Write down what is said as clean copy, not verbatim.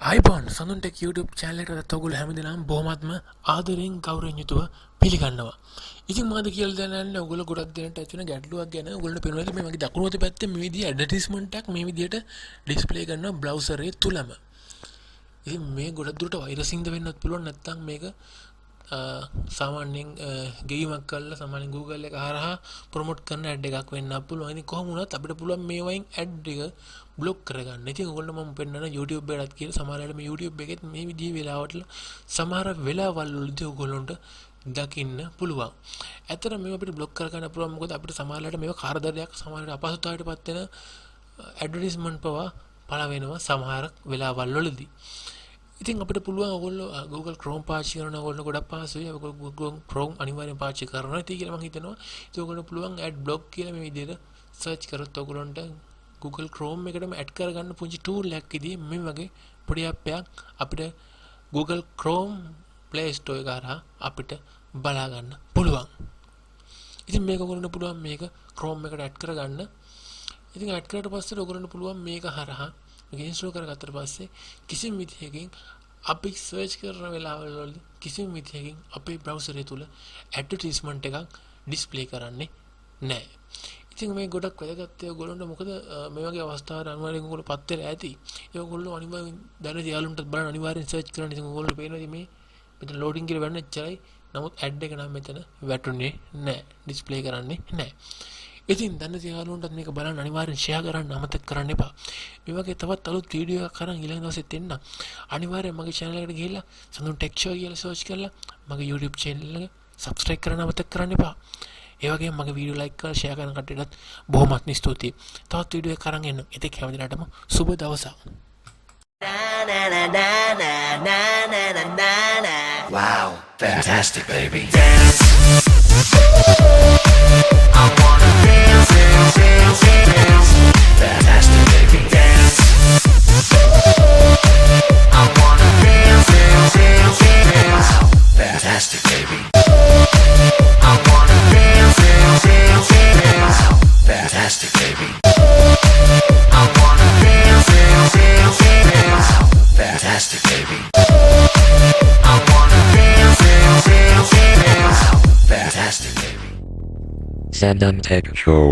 iPhone සඳුන්ටෙක් YouTube channel එකට ඔයගොල්ලෝ හැමදෙනාම බොහොමත්ම ආදරෙන් ගෞරවයෙන් යුතුව පිළිගන්නවා. ඉතින් මම කියලා දැනන්නේ ඔයගොල්ලෝ ගොඩක් දෙනට ඇති වෙන ගැටලුවක් ගැන. ඔයගොල්ලෝ පේනවා මේ වගේ දකුණු අත පැත්තේ මේ විදිහේ ඇඩ්වර්ටයිස්මන්ට් එකක් මේ විදිහට ඩිස්ප්ලේ කරනවා බ්‍රවුසර් එකේ තුලම. ඉතින් මේ ගොඩක් දුරට වෛරසින්ද වෙන්නත් පුළුවන් නැත්නම් මේක සාමාන්‍යයෙන් ගේමක් කරලා සාමාන්‍යයෙන් Google එක හරහා ප්‍රොමෝට් කරන ඇඩ් එකක් වෙන්න පුළුවන්. ඉතින් කොහොම වුණත් අපිට පුළුවන් මේ වයින් ඇඩ් එක බ්ලොක් කරගන්න. ඉතින් ඔයගොල්ලෝ මම පෙන්නන YouTube එකටත් කියලා සමහරවිට මේ YouTube එකෙත් මේ විදිහේ වෙලාවට සමහර වෙලාවල් වලදී ඔයගොල්ලන්ට දකින්න පුළුවන්. ඇත්තට මේව අපිට බ්ලොක් කරගන්න පුළුවන්. මොකද අපිට සමහරවිට මේව කාර්යදරයක් සමහරවිට අපහසුතාවයටපත් වෙන ඇඩ්වර්ටයිස්මන්ට් පවා පළ වෙනවා සමහර වෙලාවල් වලදී. ඉතින් අපිට පුළුවන් ඔයගොල්ලෝ Google Chrome පාවිච්චි කරන ඔයගොල්ලෝ ගොඩක් පහසුයි. ඔයගොල්ලෝ Google Chrome අනිවාර්යෙන් පාවිච්චි කරනවා. ඉතින් කියලා මම හිතනවා. ඉතින් ඔයගොල්ලෝ පුළුවන් add block කියලා මේ විදිහට search කරොත් ඔයගොල්ලන්ට Google Chrome එකටම add කරගන්න පුංචි tool එකක් ඉදී මේ වගේ පොඩි app එකක් අපිට Google Chrome Play Store එක හරහා අපිට බලා ගන්න පුළුවන්. ඉතින් මේක ඔයගොල්ලන්ට පුළුවන් මේක Chrome එකට add කරගන්න. ඉතින් add කරලා පස්සේ ඔයගොල්ලන්ට පුළුවන් මේක හරහා මේක ඉන්ස්ටෝල් කරගත්තට පස්සේ කිසිම විදිහකින් අපි සර්ච් කරන වෙලාවල් වල කිසිම විදිහකින් අපේ බ්‍රවුසර් එක තුල ඇඩ්වර්ටයිස්මන්ට් එකක් ඩිස්ප්ලේ කරන්නේ නැහැ. ඉතින් මේ ගොඩක් වැදගත් ඒගොල්ලන්ට මොකද මේ වගේ අවස්ථාවල අනිවාර්යෙන් ඔයගොල්ලෝ පත් වෙලා ඇති. ඒගොල්ලෝ අනිවාර්යෙන් දැන යාළුන්ටත් බලන්න අනිවාර්යෙන් සර්ච් කරන්න. ඉතින් ඔයගොල්ලෝ පේනවා මේ මෙතන ලෝඩින් කියලා වෙන්න එච්චරයි. නමුත් ඇඩ් එක නම් මෙතන වැටුනේ නැහැ. ඩිස්ප්ලේ කරන්නේ නැහැ. ඉතින් දැන් යාළුවන්ටත් මේක බලන්න අනිවාර්යෙන් ෂෙයා කරන්න අමතක කරන්න එපා. මේ වගේ තවත් අලුත් වීඩියෝ එකක් අරන් ඊළඟ දවසෙත් එන්න. අනිවාර්යෙන් මගේ channel එකට ගිහිල්ලා සඳුන් ටෙක් ෂෝ කියලා සර්ච් කරලා මගේ YouTube channel එක subscribe කරන්න අමතක කරන්න එපා. ඒ වගේම මගේ වීඩියෝ like කරලා ෂෙයා කරන කට්ටියටත් බොහොමත්ම ස්තුතියි. තවත් වීඩියෝ එකක් අරන් එන්න. ඉතින් හැම දිනකටම සුබ දවසක්. Wow, fantastic, baby. I wanna dance, dance, dance, dance. Fantastic, baby. Dance. I wanna dance, dance, dance, dance. Wow, fantastic, baby. I wanna dance, dance, dance, dance. Wow, fantastic, baby. I wanna dance, dance, dance, dance. Wow, fantastic, baby. I wanna dance, dance, dance, dance. Wow, fantastic, baby. Sandon Tech Show.